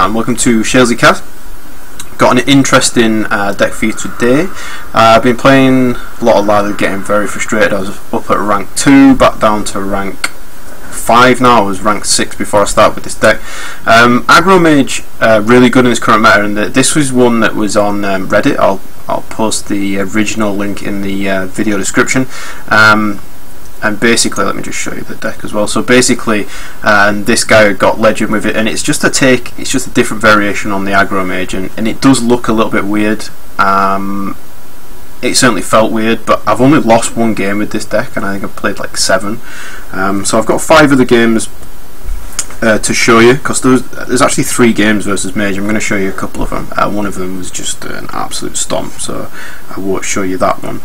and welcome to Shalesey Cast. Got an interesting deck for you today. I've been playing a lot of ladder, getting very frustrated. I was up at rank 2, back down to rank 5 now. I was rank 6 before I started with this deck. Aggro Mage, really good in this current meta, and this was one that was on Reddit. I'll post the original link in the video description. And basically, let me just show you the deck as well. So basically, this guy got legend with it, and it's just a different variation on the Aggro Mage, and it does look a little bit weird. It certainly felt weird, but I've only lost one game with this deck, and I think I've played like 7. So I've got 5 of the games to show you, because there's actually 3 games versus Mage. I'm going to show you a couple of them. One of them was just an absolute stomp, so I won't show you that one.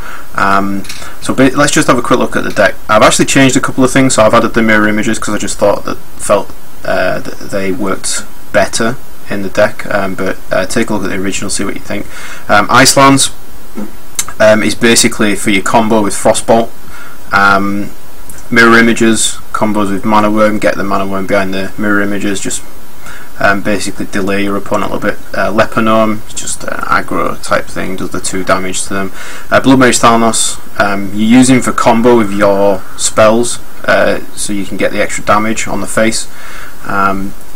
So let's just have a quick look at the deck. I've actually changed a couple of things, so I've added the mirror images because I just thought that they worked better in the deck. But take a look at the original, see what you think. Icelands is basically for your combo with Frostbolt. Mirror images, combos with Mana Worm, get the Mana Worm behind the mirror images, just basically delay your opponent a little bit. Leponome, just an aggro type thing, does the 2 damage to them. Blood Mage Thalnos, you use him for combo with your spells, so you can get the extra damage on the face.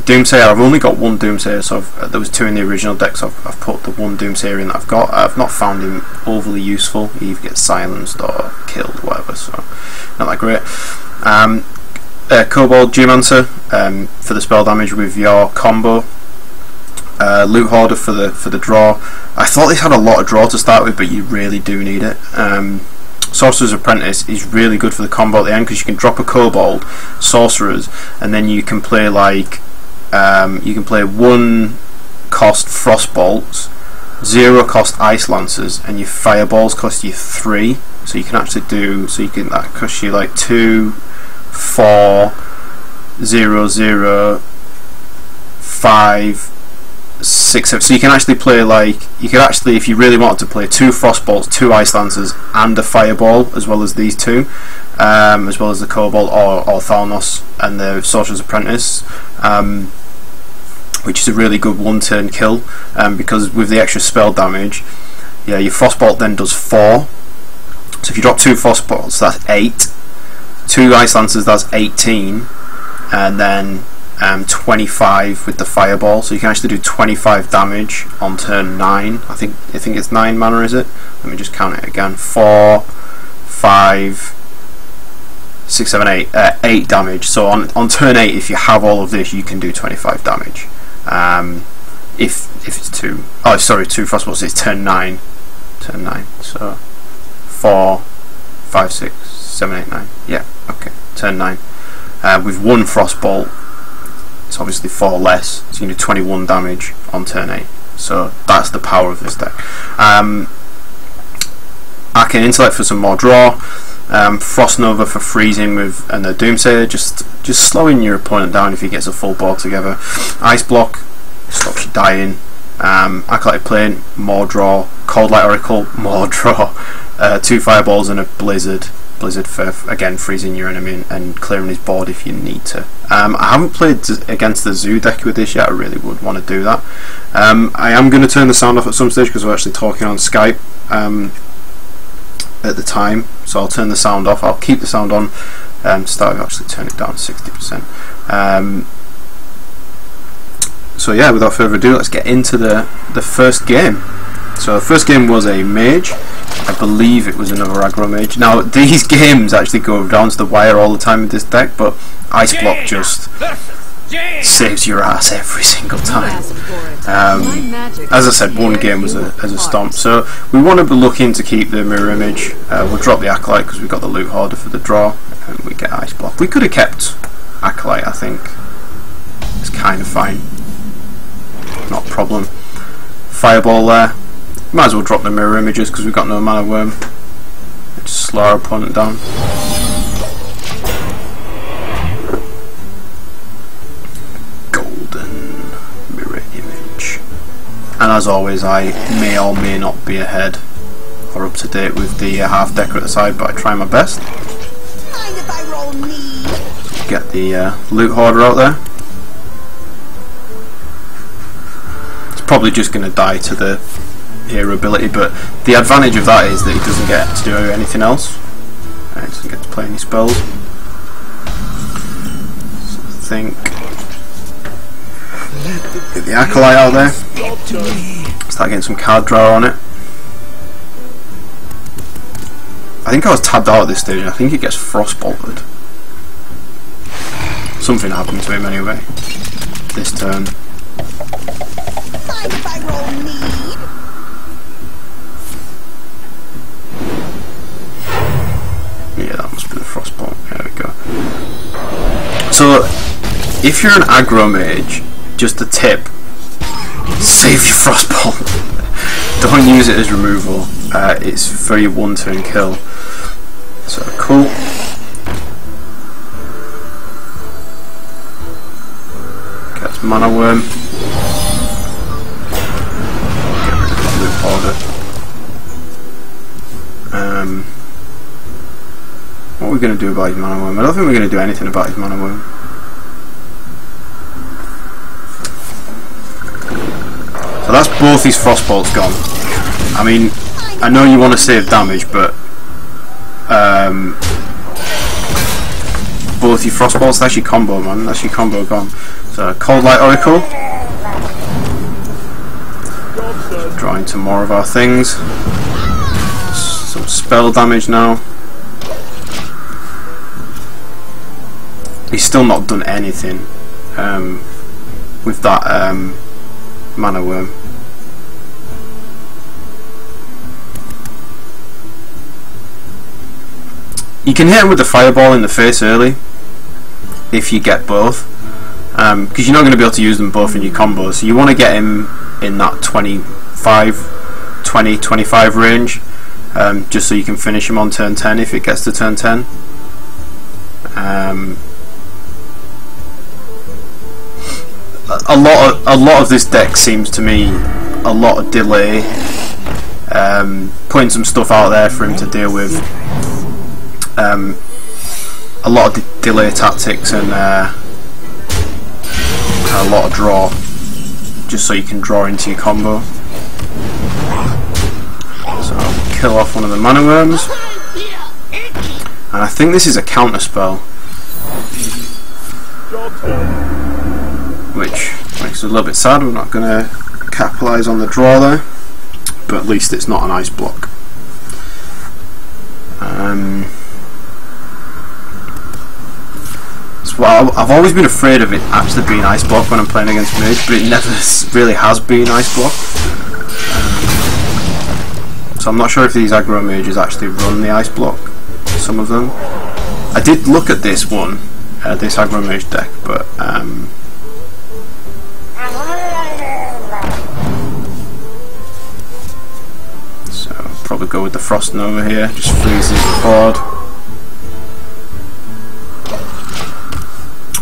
Doomsayer, I've only got 1 Doomsayer, so there was 2 in the original deck, so I've put the 1 Doomsayer in that I've got. I've not found him overly useful. He either gets silenced or killed, whatever, so not that great. Kobold Geomancer, for the spell damage with your combo. Loot Hoarder for the draw. I thought this had a lot of draw to start with, but you really do need it. Sorcerer's Apprentice is really good for the combo at the end, because you can drop a Kobold, Sorcerers, and then you can play like 1 cost Frostbolts, 0 cost Ice Lancers, and your Fireballs cost you 3. So you can actually do, that costs you like 2, 4, 0, 0, 5, 6, 7. So you can actually play if you really wanted to play 2 Frostbolts, 2 Ice Lancers, and a Fireball, as well as these 2, as well as the Kobold or Thalnos and the Sorcerer's Apprentice, which is a really good 1-turn kill, because with the extra spell damage, yeah, your Frostbolt then does 4. So if you drop 2 Frostbolts, that's 8. 2 Ice Lancers, that's 18, and then 25 with the Fireball, so you can actually do 25 damage on turn 9. I think it's 9 mana, is it? Let me just count it again. 4, 5, 6, 7, 8. 8 damage. So on turn 8, if you have all of this, you can do 25 damage. If it's 2 Frostbolts, it's turn 9. Turn 9. So 4, 5, 6, 7, 8, 9. Yeah, okay. Turn 9. With 1 Frostbolt, it's obviously 4 less, so you can do 21 damage on turn 8. So that's the power of this deck. Arcane Intellect for some more draw. Frost Nova for freezing and the Doomsayer, just slowing your opponent down if he gets a full board together. Ice Block stops you dying. Acolyte Plane, more draw. Cold Light Oracle, more draw. 2 Fireballs and a Blizzard for, again, freezing your enemy and clearing his board if you need to. I haven't played against the Zoo deck with this yet. I really would want to do that. I am going to turn the sound off at some stage, because we're actually talking on Skype at the time, so I'll turn the sound off. I'll keep the sound on to start with, actually turn it down 60%. So yeah, without further ado, let's get into the first game. So the first game was a Mage. I believe it was another Aggro Mage. Now these games actually go down to the wire all the time with this deck, but Ice Block just saves your ass every single time. As I said, 1 game was as a stomp. So we want to be looking to keep the mirror image. We'll drop the Acolyte because we've got the Loot Hoarder for the draw, and we get Ice Block. We could have kept Acolyte, I think. It's kind of fine. Not a problem. Fireball there. Might as well drop the mirror images because we've got no Mana Worm. Just slow our opponent down. Golden mirror image. And as always, I may or may not be ahead or up to date with the half decker at the side, but I try my best. So get the Loot Hoarder out there. probably just going to die to the hero ability, but the advantage of that is that he doesn't get to do anything else. He doesn't get to play any spells. So I think get the Acolyte out there. Start getting some card draw on it. I think I was tabbed out at this stage. I think it gets frostbolted. Something happened to him anyway this turn. Yeah, that must be the frostbolt. There we go. So, if you're an aggro mage, just a tip: save your frostbolt. Don't use it as removal. It's for your one-turn kill. So cool. Gets mana worm. Get rid of that loot powder. What are we going to do about his mana worm? I don't think we're going to do anything about his mana worm. So that's both his frostbolts gone. I mean, I know you want to save damage, but both your frostbolts, that's your combo, man. That's your combo gone. So Cold Light Oracle. Drawing to more of our things. Some spell damage now. He's still not done anything with that mana worm. You can hit him with the fireball in the face early if you get both, because you're not going to be able to use them both in your combo, so you want to get him in that 20-25 range, just so you can finish him on turn 10 if it gets to turn 10. A lot of this deck seems to me a lot of delay, putting some stuff out there for him to deal with. A lot of delay tactics and a lot of draw, just so you can draw into your combo. So I'll kill off one of the mana worms, and I think this is a counter spell, which makes it a little bit sad. We're not going to capitalise on the draw there, but at least it's not an ice block. Well, I've always been afraid of it actually being ice block when I'm playing against Mage, but it never really has been ice block. So I'm not sure if these aggro mages actually run the ice block, some of them. I did look at this one, this aggro mage deck, but so probably go with the Frost Nova here, just freezes the board.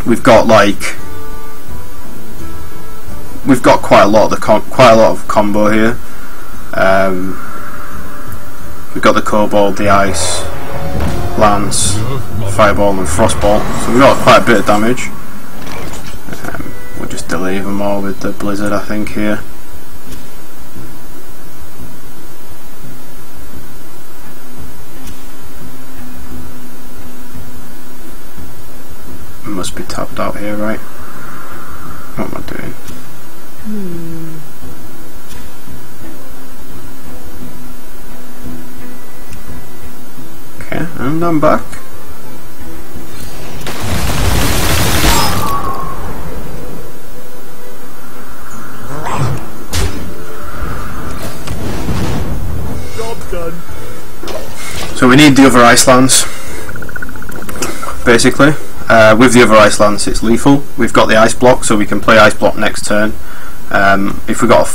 We've got quite a lot of combo here. We've got the Kobold, the Ice, Lance, Fireball and Frostbolt, so we've got quite a bit of damage. We'll just delay even more with the Blizzard, I think, here. Must be tapped out here, right? What am I doing? Okay, and I'm back. Job done. So we need the other Ice Lance, basically. With the other Ice Lance, it's lethal. We've got the Ice Block, so we can play Ice Block next turn. If we got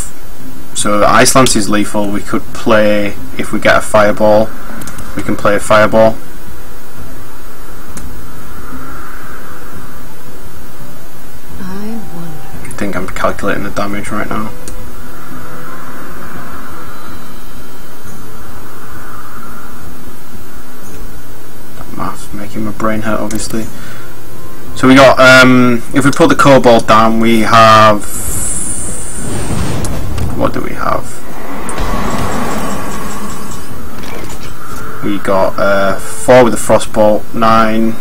so the Ice Lance is lethal. We could play, if we get a Fireball, we can play a Fireball. I think I'm calculating the damage right now. That math's making my brain hurt, obviously. So we got, if we put the Kobold down, we have what do we have? We got 4 with the frostbolt, 9.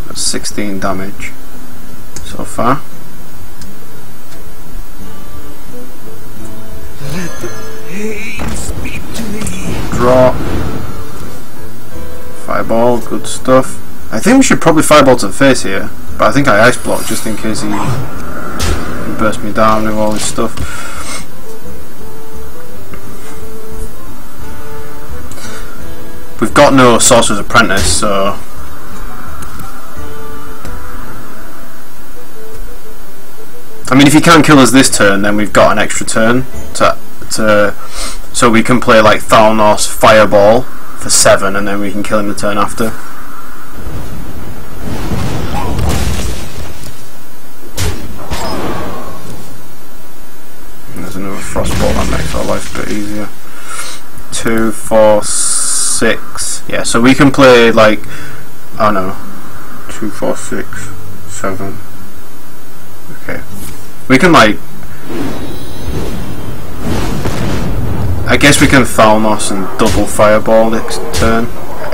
That's 16 damage so far. Draw. Fireball, good stuff. I think we should probably fireball to the face here, but I think I ice block just in case he burst me down with all this stuff. We've got no Sorcerer's Apprentice, so I mean, if he can't kill us this turn, then we've got an extra turn so we can play like Thalnos Fireball for 7, and then we can kill him the turn after. And there's another Frostbolt that makes our life a bit easier. 2, 4, 6. Yeah, so we can play like, oh no, 2, 4, 6, 7. Okay, we can like, I guess we can Thalnos and double Fireball next turn.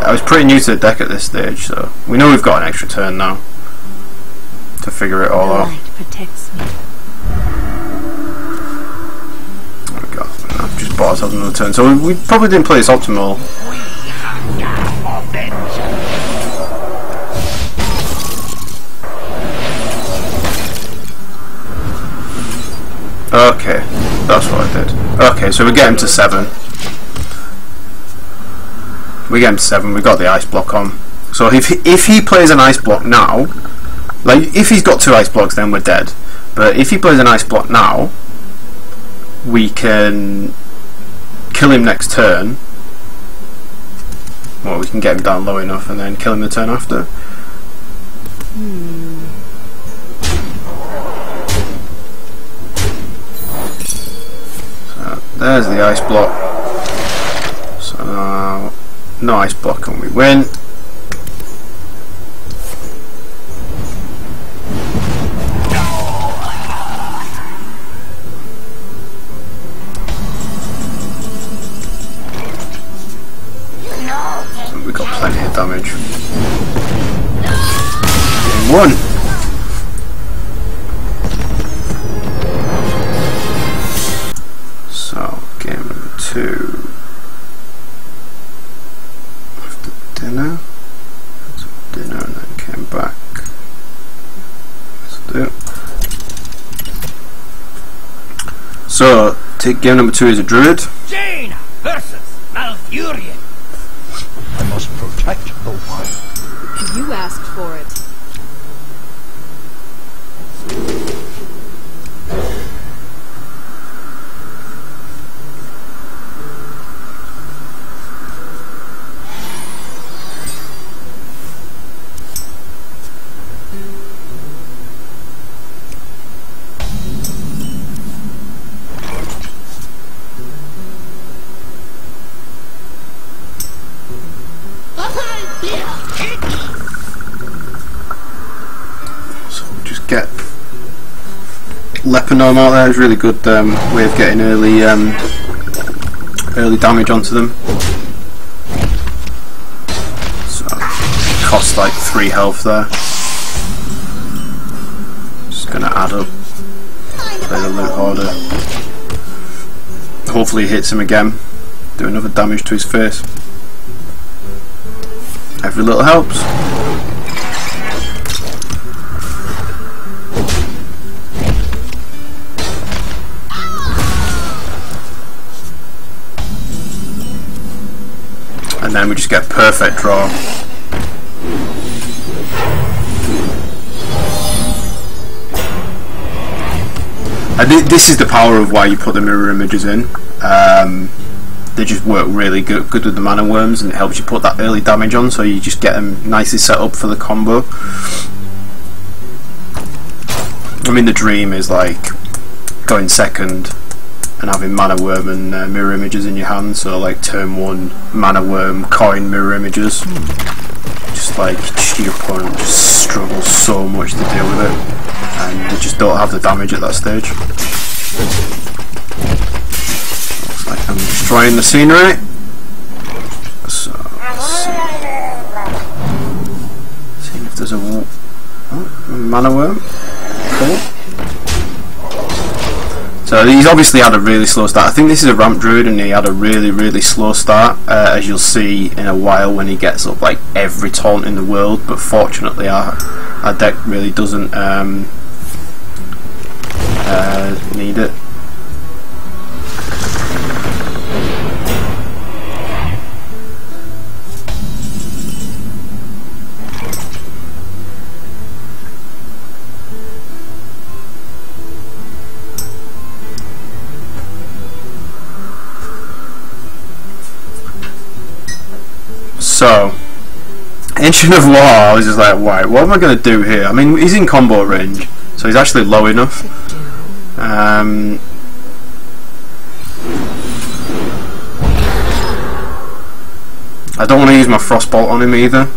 I was pretty new to the deck at this stage, so we know we've got an extra turn now to figure it all out. Protects me. Oh my god, I've just bought ourselves another turn, so we probably didn't play this optimal. Okay, that's what I did. Okay, so we get him to 7. We get him to 7, we got the ice block on. So if he plays an ice block now, like if he's got 2 ice blocks, then we're dead. But if he plays an ice block now, we can kill him next turn. Well, we can get him down low enough and then kill him the turn after. There's the ice block. So now, no ice block and we win. So we got plenty of damage. Game 1. So, game number 2. After dinner. So dinner and then came back. Let's do. So, game number 2 is a druid. Jane versus Malfurion. I must protect the wild. You asked for it. Get Leponome out there is really good way of getting early damage onto them. So costs like 3 health there. Just gonna add up, play the loot order. Hopefully he hits him again, do another damage to his face. Every little helps. And then we just get perfect draw. And this is the power of why you put the mirror images in. They just work really good with the mana worms, and it helps you put that early damage on, so you just get them nicely set up for the combo. I mean, the dream is like going second and having mana worm and mirror images in your hand, so like turn 1 mana worm, coin, mirror images. Just like your opponent just struggles so much to deal with it. and they just don't have the damage at that stage. Looks like I'm destroying the scenery. So let's see if there's a mana worm. Cool. So he's obviously had a really slow start. I think this is a ramp druid and he had a really slow start, as you'll see in a while when he gets up like every taunt in the world, but fortunately our deck really doesn't need it. So, Ancient of War, I was just like, right, what am I going to do here? I mean, he's in combo range, so he's actually low enough. I don't want to use my Frostbolt on him either.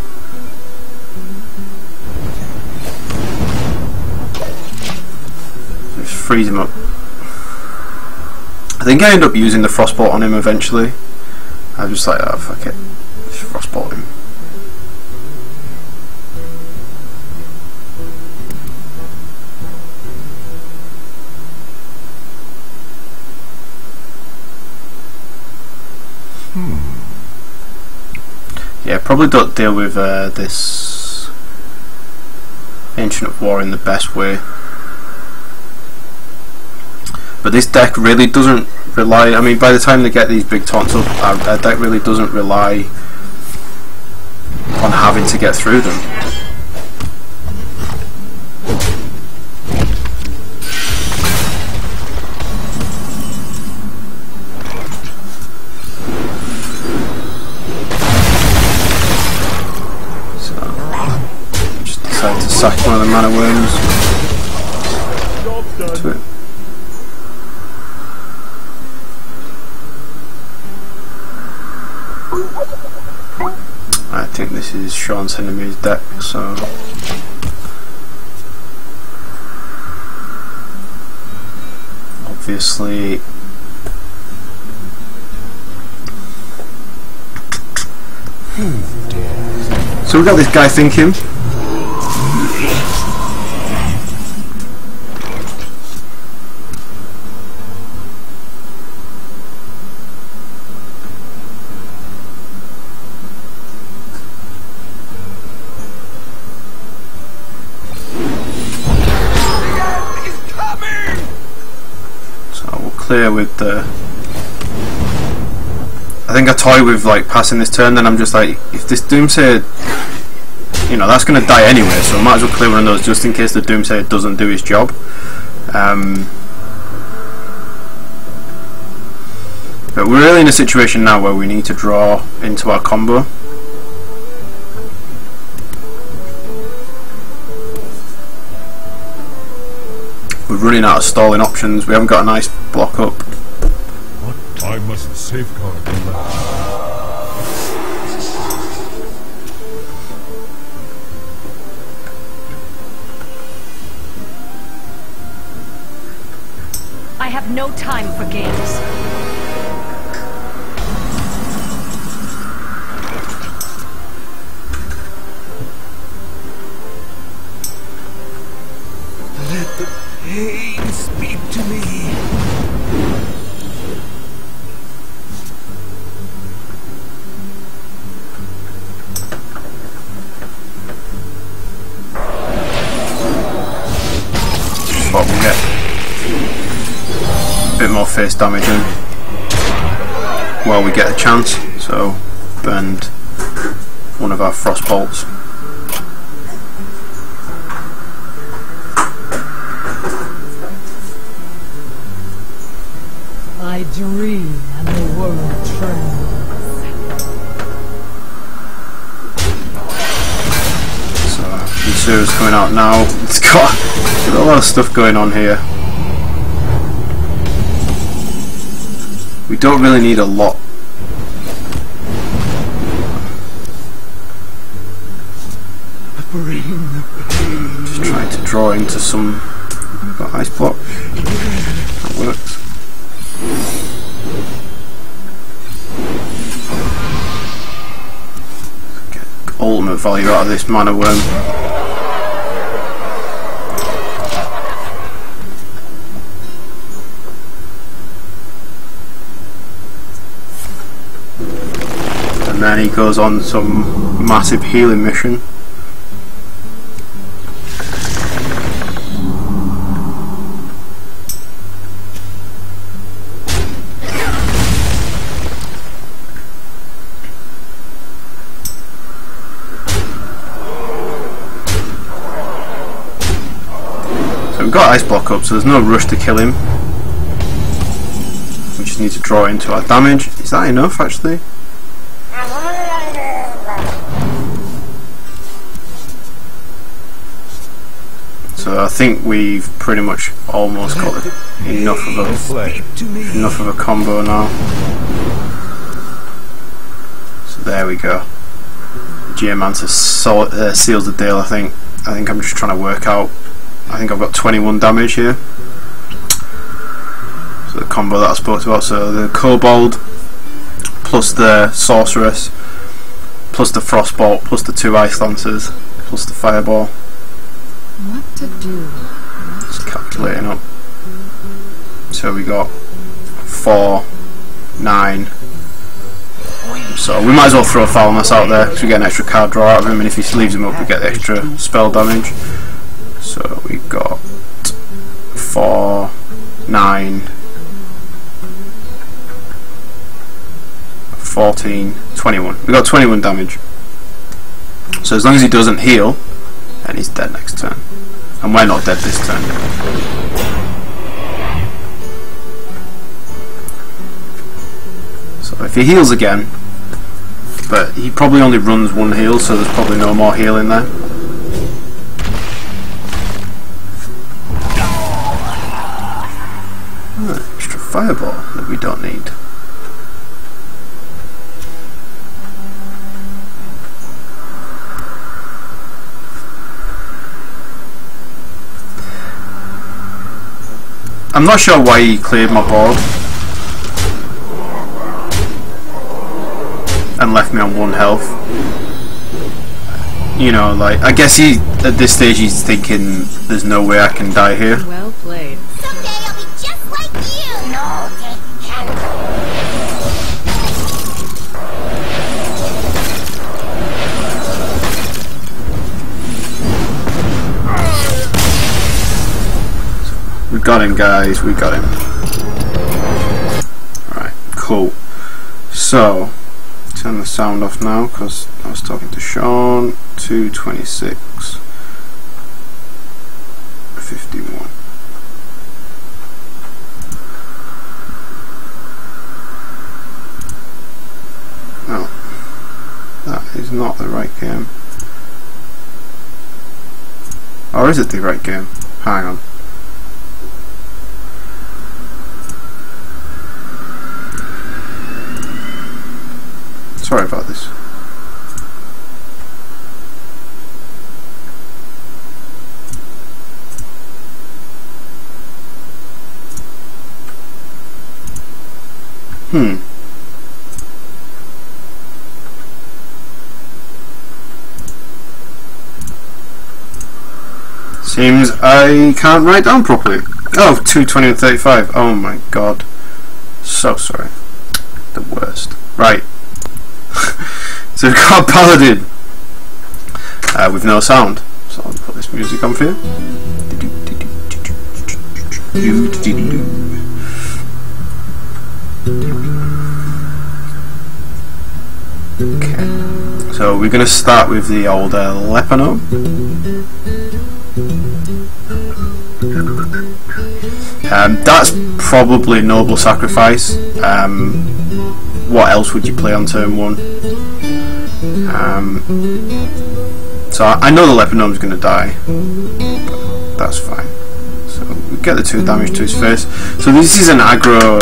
Just freeze him up. I think I end up using the Frostbolt on him eventually. I was just like, oh, fuck it. Just Frostbolt him. Yeah, probably don't deal with this Ancient of War in the best way. But this deck really doesn't rely, I mean, by the time they get these big taunts up, our deck really doesn't rely on having to get through them. Decided to sack one of the mana worms into it. I think this is Sean's enemy's deck, so obviously so we've got this guy thinking. Clear with the. I think I toy with like passing this turn, then I'm just like, if this Doomsayer, you know, that's going to die anyway, so I might as well clear one of those just in case the Doomsayer doesn't do his job. But we're really in a situation now where we need to draw into our combo. We're running out of stalling options. We haven't got a nice block up. What? I must safeguard the land. I have no time for games. Hey, speak to me. But we'll get a bit more face damage in while we get a chance, so burned one of our frost bolts. I dream and the world trembles. So Yasuo's coming out now. It's got a lot of stuff going on here. We don't really need a lot. Bring the pain. Just trying to draw into some. Got ice block. That works. Get ultimate value out of this mana worm. And then he goes on some massive healing mission. So we've got ice block up, so there's no rush to kill him. We just need to draw into our damage. Is that enough actually? So I think we've pretty much almost got enough of a combo now. So there we go. Geomancer seals the deal. I think I'm just trying to work out. I think I've got 21 damage here. So the combo that I spoke about. So the Kobold plus the Sorceress plus the Frostbolt plus the 2 Ice Lancers plus the Fireball. What to do? Just calculating up. So we got 4, 9. So we might as well throw Foulness out there because we get an extra card draw out of him, and if he leaves him up we get the extra spell damage. So we've got 4, 9, 14, 21. We got 21 damage. So as long as he doesn't heal, then he's dead next turn. And we're not dead this turn. So if he heals again, but he probably only runs 1 heal, so there's probably no more healing there. Extra fireball that we don't need. I'm not sure why he cleared my board and left me on 1 health. You know, like, I guess he, at this stage he's thinking there's no way I can die here. Well played. Someday I'll be just like you! No, they can't. We got him, guys, we got him. Right, cool. So, turn the sound off now because I was talking to Sean. 226 51. No, that is not the right game. Or is it the right game? Hang on. Sorry about this. Seems I can't write down properly. Oh, 220 and 35. Oh my god. So sorry. The worst. Right. So we've got a Paladin with no sound. So I'll put this music on for you. Okay. So we're going to start with the old Lepano. That's probably Noble Sacrifice. What else would you play on turn 1? So I know the Lepanome's going to die, but that's fine. So we get the 2 damage to his face. So this is an aggro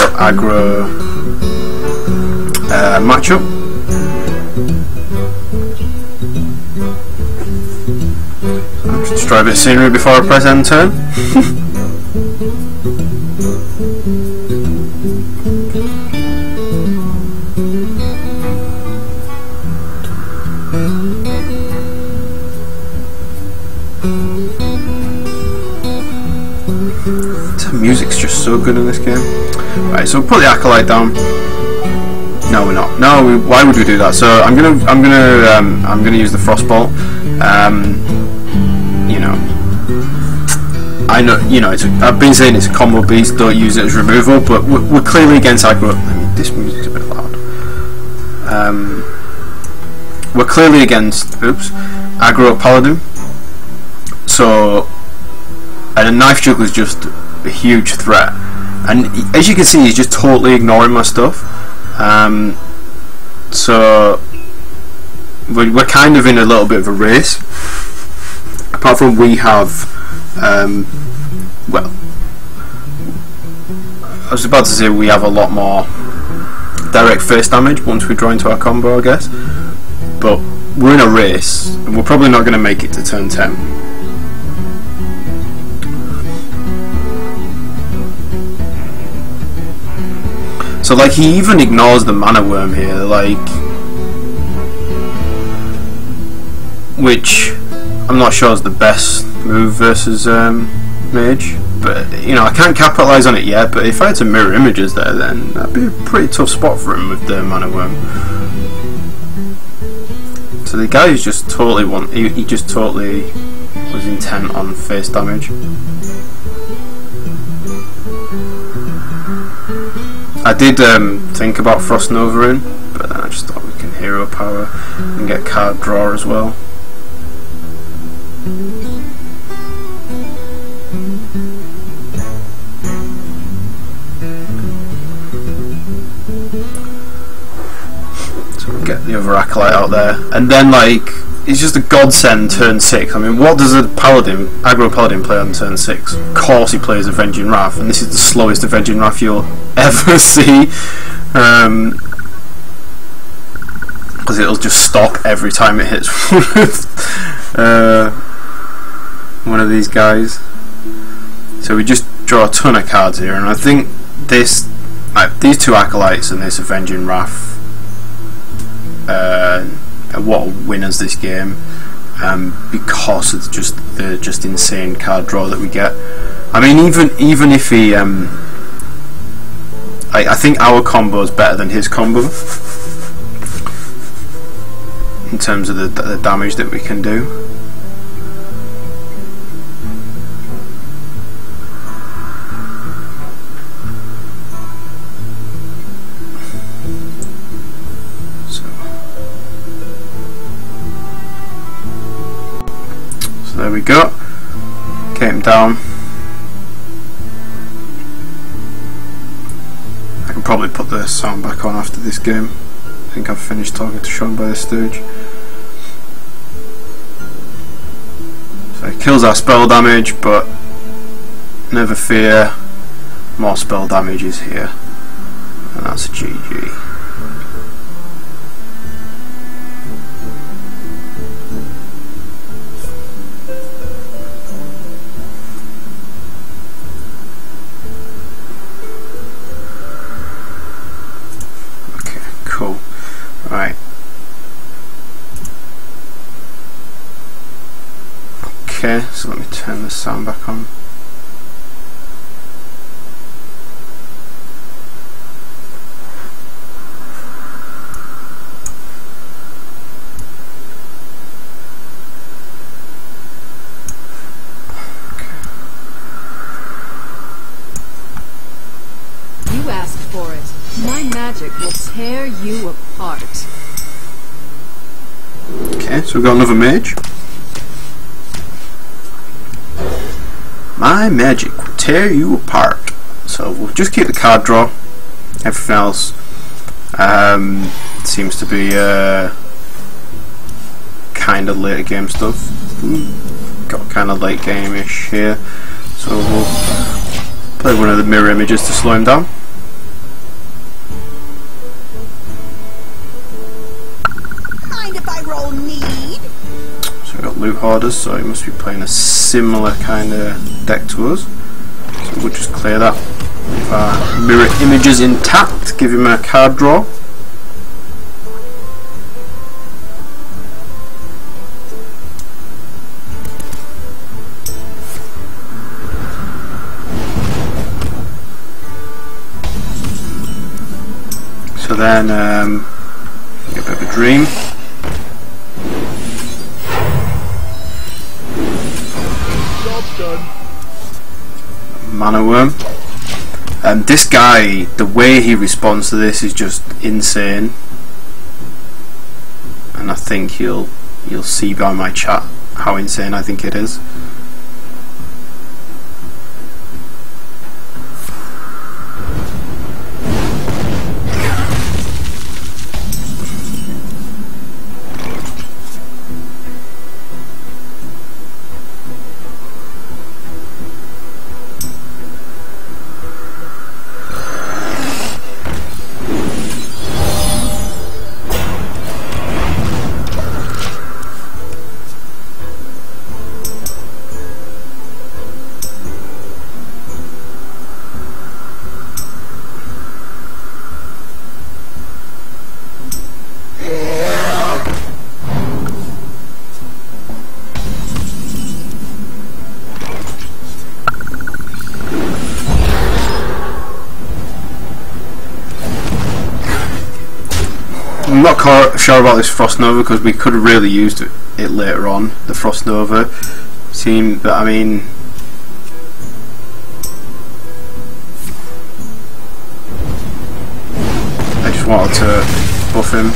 matchup. So I'm just destroy a bit of scenery before I press end turn. The music's just so good in this game. Right, so we'll put the Acolyte down. No, we're not. No, why would we do that? So I'm gonna use the Frostbolt. You know, I know. You know, I've been saying it's a combo beast. Don't use it as removal. But we're clearly against aggro. I mean, this music's a bit loud. We're clearly against aggro paladin. So, and a knife juggler is just a huge threat. And as you can see, he's just totally ignoring my stuff. So we're kind of in a little bit of a race. Apart from we have, well, I was about to say we have a lot more direct face damage once we draw into our combo, I guess. But we're in a race, and we're probably not going to make it to turn 10. So like he even ignores the mana worm here, like, which I'm not sure is the best move versus mage, but you know I can't capitalize on it yet. But if I had some mirror images there, then that'd be a pretty tough spot for him with the mana worm. So the guy is just totally he just totally was intent on face damage. I did think about Frost Nova in, but then I just thought we can hero power and get card draw as well. So we'll get the other Acolyte out there, and then like it's just a godsend turn 6. I mean, what does a paladin, aggro paladin, play on turn 6? Of course he plays Avenging Wrath, and this is the slowest Avenging Wrath you'll ever see, because it'll just stop every time it hits one of these guys. So we just draw a ton of cards here, and I think this, like these two Acolytes and this Avenging Wrath, what winners this game, because of the just insane card draw that we get. I mean, even if he, I think our combo is better than his combo in terms of the damage that we can do. So there we go. Get him down. I can probably put the sound back on after this game. I think I've finished talking to Sean by this stage. So it kills our spell damage, but never fear, more spell damage is here. And that's a GG. Right. Okay, so let me turn the sound back on. You asked for it. My magic will tear you apart. Okay, so we've got another mage. My magic will tear you apart. So we'll just keep the card draw. Everything else seems to be kind of later game stuff. Got kind of late game-ish here. So we'll play one of the mirror images to slow him down. loot hoarders, so he must be playing a similar kind of deck to us. So we'll just clear that. If our mirror image is intact, give him a card draw. So then, get a bit of a dream. Job's done. Mana Worm. This guy, the way he responds to this is just insane, and I think you'll see by my chat how insane I think it is. I'm not sure about this Frost Nova because we could have really used it later on. The Frost Nova seemed, but I mean, I just wanted to buff him.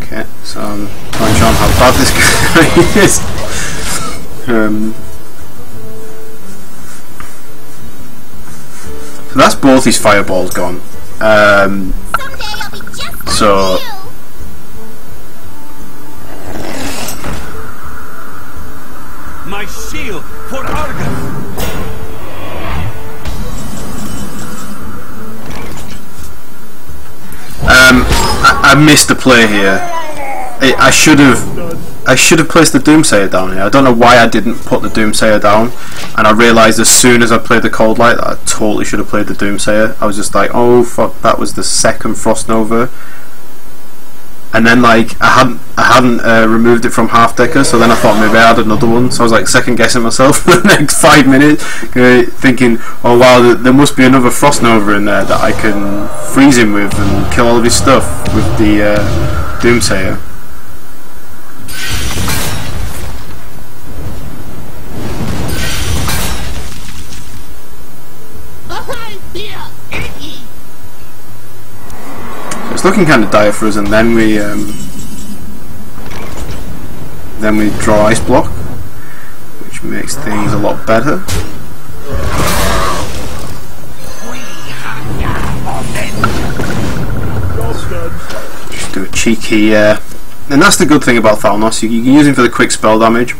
Okay, so I'm trying to show him how bad this guy is. So that's both his fireballs gone. So My shield for Argus. I missed the play here. I should have placed the Doomsayer down here. I don't know why I didn't put the Doomsayer down, and I realised as soon as I played the Cold Light that I totally should have played the Doomsayer. I was just like, oh fuck, that was the second Frost Nova, and then like I hadn't removed it from Half Decker, so then I thought maybe I had another one. So I was like second guessing myself for the next 5 minutes, thinking, oh wow, there must be another Frost Nova in there that I can freeze him with and kill all of his stuff with the Doomsayer. It's looking kind of dire for us, and then we draw Ice Block, which makes things a lot better. Just do a cheeky, and that's the good thing about Thalnos. You can use him for the quick spell damage,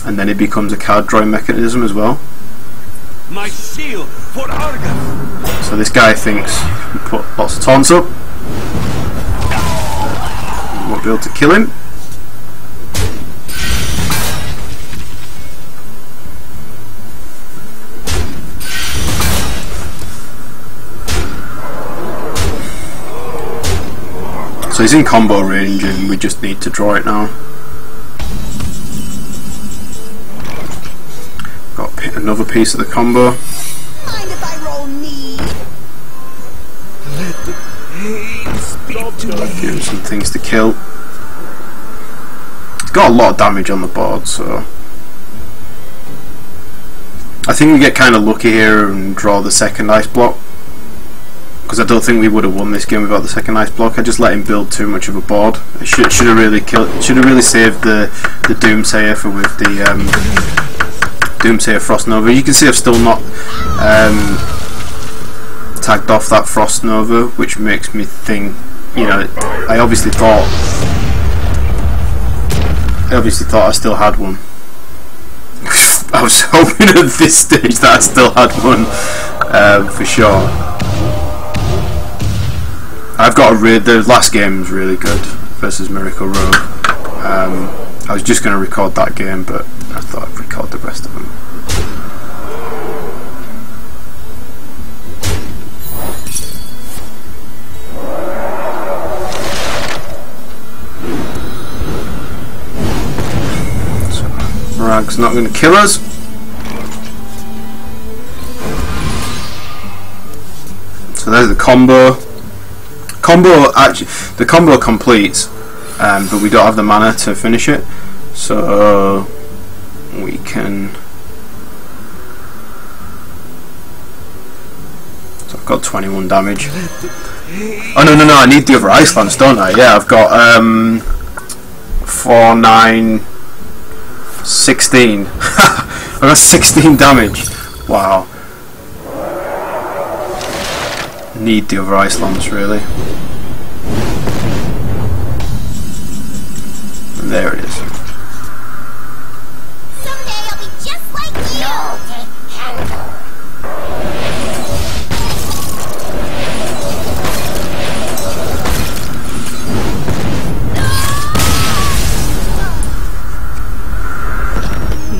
and then it becomes a card drawing mechanism as well. My shield for Argus. So this guy thinks we put lots of taunts up, we won't be able to kill him. So he's in combo range and we just need to draw it now. Got another piece of the combo. Mind if I roll knee? Let the pain speak to me. Give him some things to kill. He's got a lot of damage on the board, so I think we get kind of lucky here and draw the second Ice Block, because I don't think we would have won this game without the second Ice Block. I just let him build too much of a board. I should have really saved the Doomsayer for with the Doomsayer Frost Nova. You can see I've still not tagged off that Frost Nova, which makes me think, you know, I obviously thought I still had one. I was hoping at this stage that I still had one, for sure. I've got a the last game was really good versus Miracle Rogue. I was just going to record that game, but I thought I'd record the rest of them. Rag's not going to kill us. So there's the combo. Actually, the combo completes, but we don't have the mana to finish it. So we can. So I've got 21 damage. Oh no! I need the other Icelands, don't I? Yeah, I've got 4, 9. 16. I got 16 damage. Wow. Need the other Icelands, really. And there it is. Someday I'll be just like you.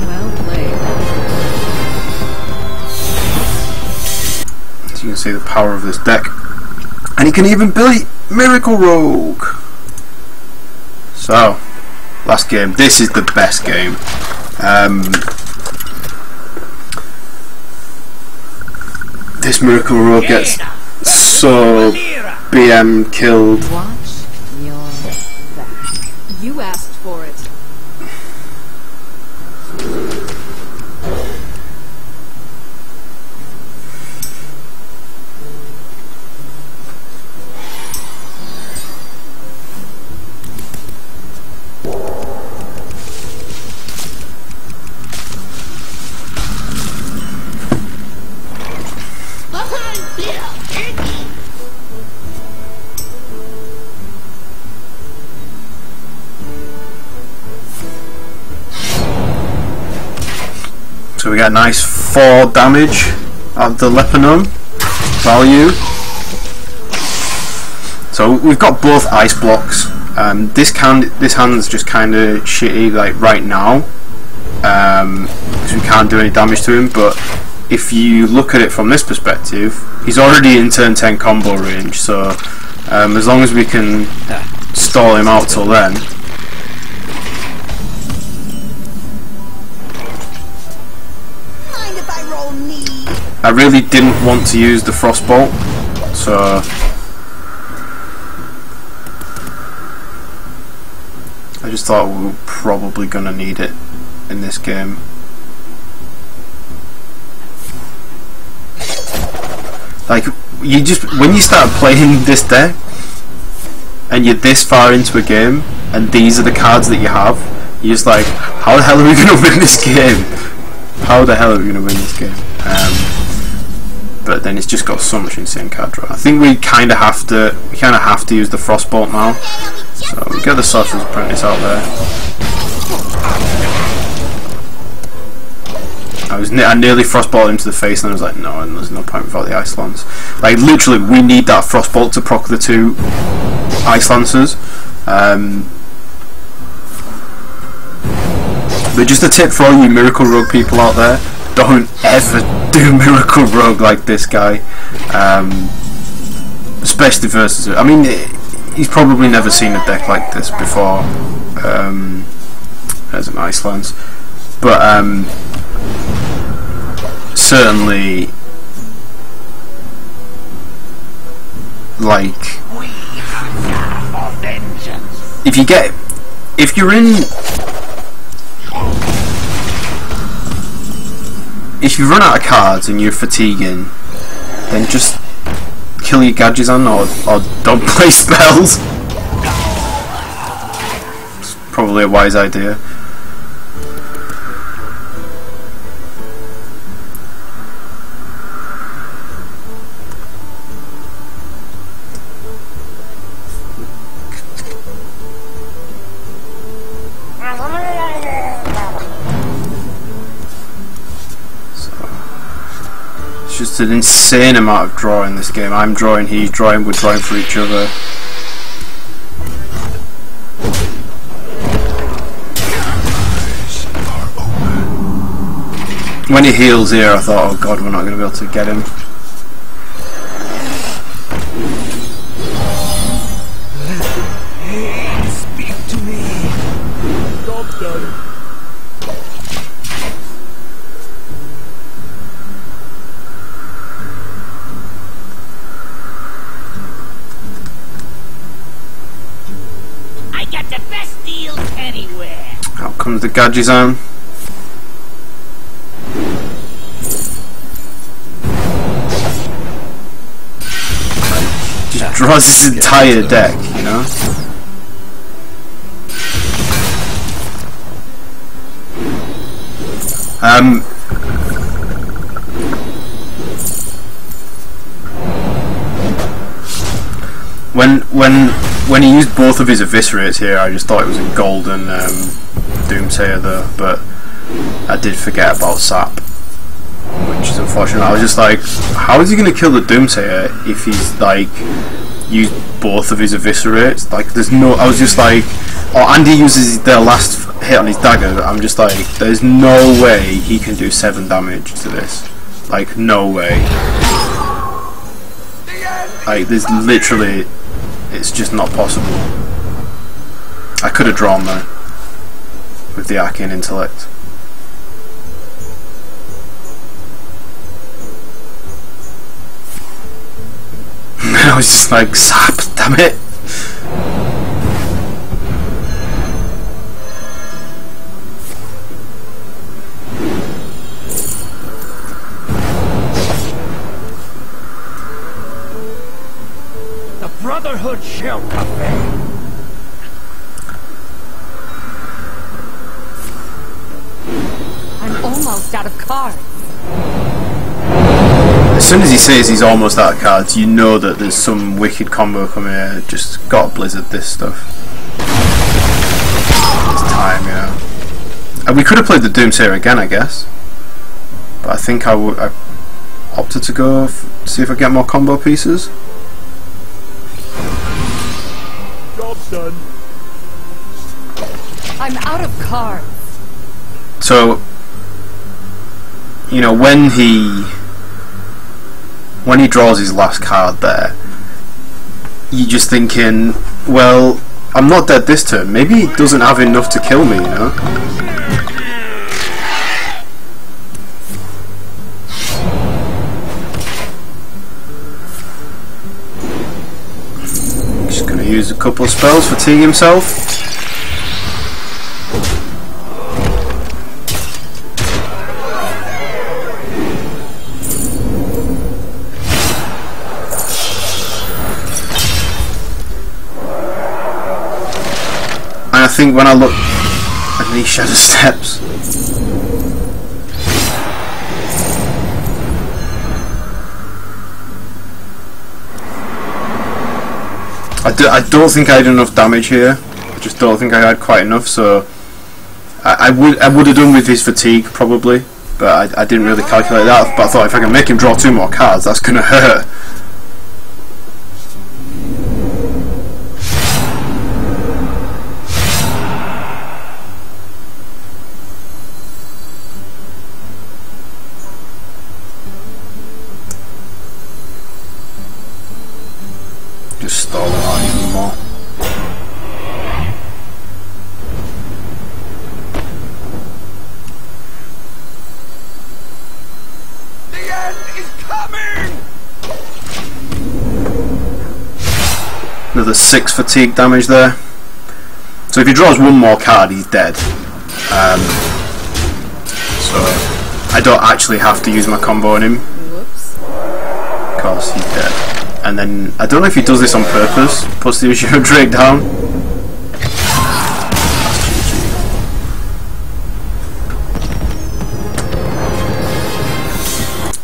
No, You can see the power of this deck, and he can even beat Miracle Rogue. So, last game. This is the best game. This Miracle Rogue gets so BM killed. Watch your back. You asked for it. So we got a nice 4 damage out of the Lepanon value. So we've got both ice blocks. This hand's just kind of shitty like right now, because we can't do any damage to him. But if you look at it from this perspective, he's already in turn 10 combo range. So as long as we can stall him out till then. I really didn't want to use the Frostbolt, so I just thought we were probably gonna need it in this game. Like, you just, when you start playing this deck and you're this far into a game and these are the cards that you have, you're just like, how the hell are we gonna win this game? How the hell are we gonna win this game? But then it's just got so much insane card draw. I think we kind of have to use the Frostbolt now. So we get the Sorcerer's Apprentice out there. I nearly Frostbolted him to the face, and I was like, no, and there's no point without the Ice Lance. Like literally, we need that Frostbolt to proc the 2 Ice Lancers. But just a tip for all you Miracle Rogue people out there: don't ever do Miracle Rogue like this guy, especially versus. I mean, he's probably never seen a deck like this before as an Ice Lance, but certainly, like, if you're in. If you run out of cards and you're fatiguing, then just kill your Gadgetzan or don't play spells. It's probably a wise idea. It's an insane amount of drawing in this game. I'm drawing, he's drawing, we're drawing for each other. When he heals here, I thought, oh god, we're not going to be able to get him. Hey, speak to me. Job done. I got the best deals anywhere. Out comes the Gadget Zone. Just draws his entire deck, you know? When he used both of his eviscerates here, I just thought it was a golden Doomsayer though, but I did forget about Sap, which is unfortunate. I was just like, how is he going to kill the Doomsayer if he's like used both of his eviscerates? Like, there's no. I was just like, oh, and he uses their last hit on his dagger. I'm just like, there's no way he can do 7 damage to this. Like, no way. Like, there's literally, it's just not possible. I could have drawn there with the Arcane Intellect. I was just like, Sap, damn it! The Brotherhood shall prevail. I'm almost out of cards. As soon as he says he's almost out of cards, you know that there's some wicked combo coming here. Just got blizzard this stuff. It's time, you know. And we could have played the Doomsayer again, I guess. But I think I opted to go see if I get more combo pieces. Job's done. I'm out of cards. So, you know, when he draws his last card there, you're just thinking, well, I'm not dead this turn. Maybe he doesn't have enough to kill me, you know? Just gonna use a couple of spells, fatigue himself. I think when I look at these shadow steps, I don't think I had enough damage here. I just don't think I had quite enough. So I would have done with his fatigue probably, but I didn't really calculate that. But I thought if I can make him draw 2 more cards, that's gonna hurt. Just stall it out even more. The end is coming! Another 6 fatigue damage there. So if he draws 1 more card, he's dead. So I don't actually have to use my combo on him. Whoops. Because he's dead. And then, I don't know if he does this on purpose, puts the Azure Drake down.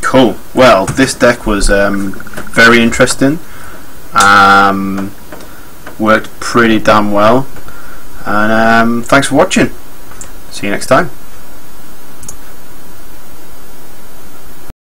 Cool. Well, this deck was very interesting. Worked pretty damn well. And thanks for watching. See you next time.